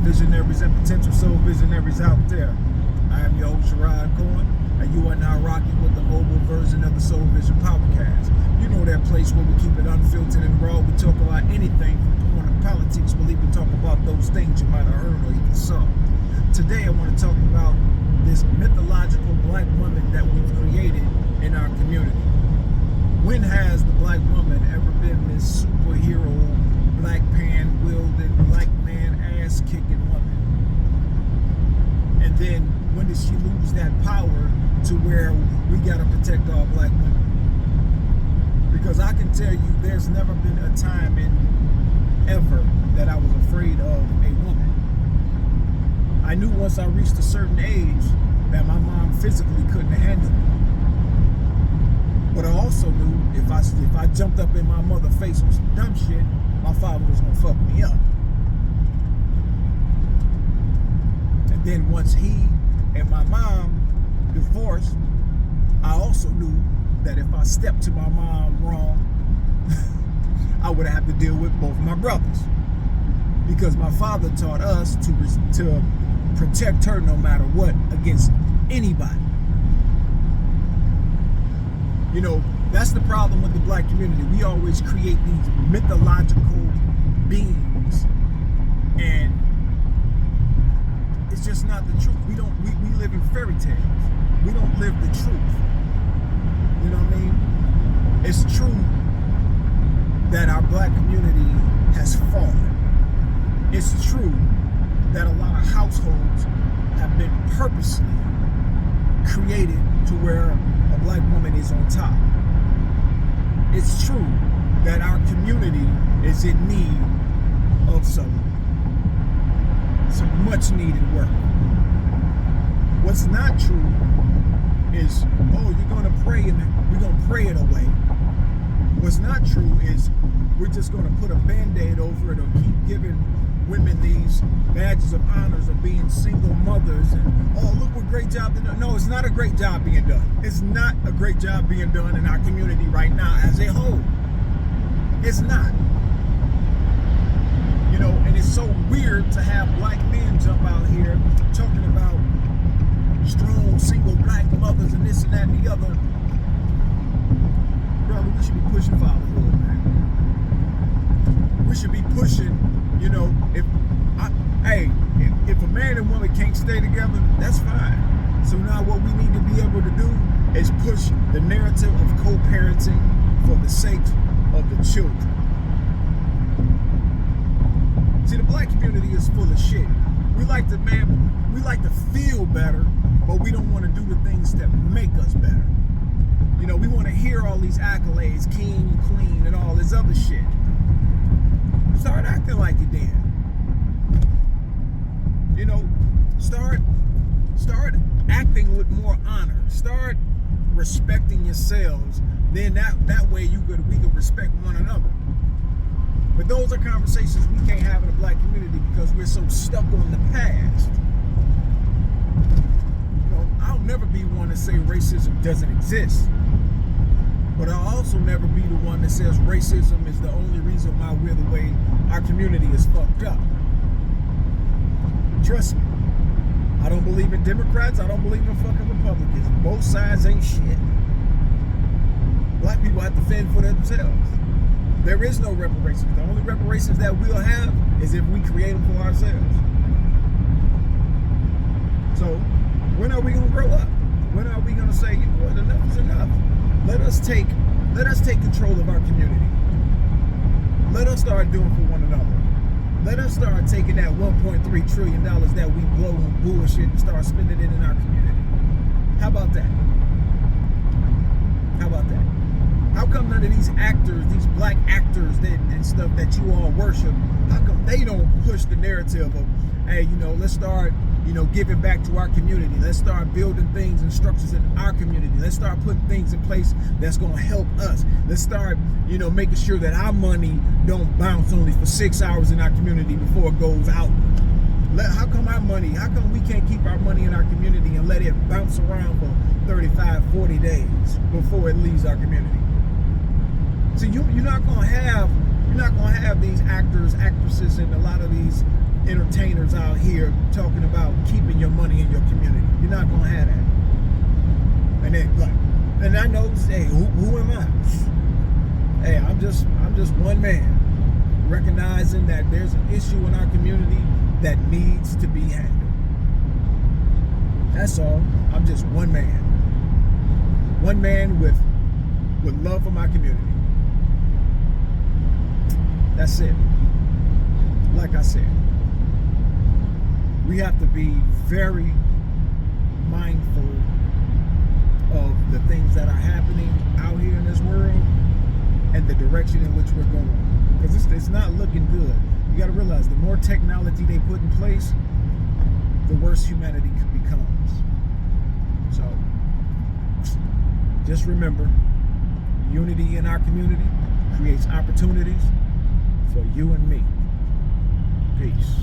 visionaries and potential soul visionaries out there. I am your host, Sherrod Cohen, and you are now rocking with the mobile version of the Soul Vision Powercast. You know that place where we keep it unfiltered and raw. We talk about anything from porn to politics. We'll even talk about those things you might have heard or even saw. Today I want to talk about this mythological black woman that we've created in our community. When has the black woman ever been this superhero, black pan-wielding, black man ass-kicking woman? And then when did she lose that power to where we gotta protect our black women? Because I can tell you there's never been a time ever that I was afraid of a woman. I knew once I reached a certain age that my mom physically couldn't handle me. But I also knew if I jumped up in my mother's face on some dumb shit, my father was gonna fuck me up. And then once he and my mom divorced, I also knew that if I stepped to my mom wrong, I would have to deal with both my brothers. Because my father taught us to protect her no matter what against anybody. You know, that's the problem with the black community. We always create these mythological beings, and it's just not the truth. We live in fairy tales. We don't live the truth. You know what I mean? It's true that our black community has fallen. It's true that a lot of households have been purposely created to where a black woman is on top. It's true that our community is in need of some much needed work. What's not true is, oh, you're gonna pray and we're gonna pray it away. What's not true is we're just gonna put a band-aid over it or keep giving women these badges of honors of being single mothers and, oh, look what great job they're doing. No, it's not a great job being done. It's not a great job being done in our community right now as a whole. It's not. You know, and it's so weird to have black men jump out here talking about strong single black mothers and this and that and the other. Brother, we should be pushing fatherhood, man. We should be pushing. You know, if a man and woman can't stay together, that's fine. So now what we need to be able to do is push the narrative of co-parenting for the sake of the children. See, the black community is full of shit. We like to feel better, but we don't want to do the things that make us better. You know, we want to hear all these accolades, king, queen, and all this other shit. Start acting like it then. You know, start acting with more honor. Start respecting yourselves. Then that way we could respect one another. But those are conversations we can't have in the black community because we're so stuck on the past. You know, I'll never be one to say racism doesn't exist. But I'll also never be the one that says racism is the only reason why we're the way our community is fucked up. Trust me. I don't believe in Democrats. I don't believe in fucking Republicans. Both sides ain't shit. Black people have to fend for themselves. There is no reparations. The only reparations that we'll have is if we create them for ourselves. So, when are we going to grow up? When are we going to say, you know what, enough is enough? Let us take control of our community. Let us start doing for one another. Let us start taking that $1.3 trillion that we blow on bullshit and start spending it in our community. How about that? How about that? How come none of these actors, these black actors and stuff that you all worship, how come they don't push the narrative of, hey, you know, let's start, you know, giving back to our community. Let's start building things and structures in our community. Let's start putting things in place that's going to help us. Let's start, you know, making sure that our money don't bounce only for 6 hours in our community before it goes out. How come we can't keep our money in our community and let it bounce around for 35, 40 days before it leaves our community? See, you're not gonna have these actors, actresses, and a lot of these entertainers out here talking about keeping your money in your community. You're not gonna have that. And I know, hey, who am I? Hey, I'm just one man, recognizing that there's an issue in our community that needs to be handled. That's all. I'm just one man. One man with love for my community. That's it. Like I said, we have to be very mindful of the things that are happening out here in this world and the direction in which we're going. Because it's not looking good. You got to realize the more technology they put in place, the worse humanity becomes. So just remember, unity in our community creates opportunities for you and me. Peace.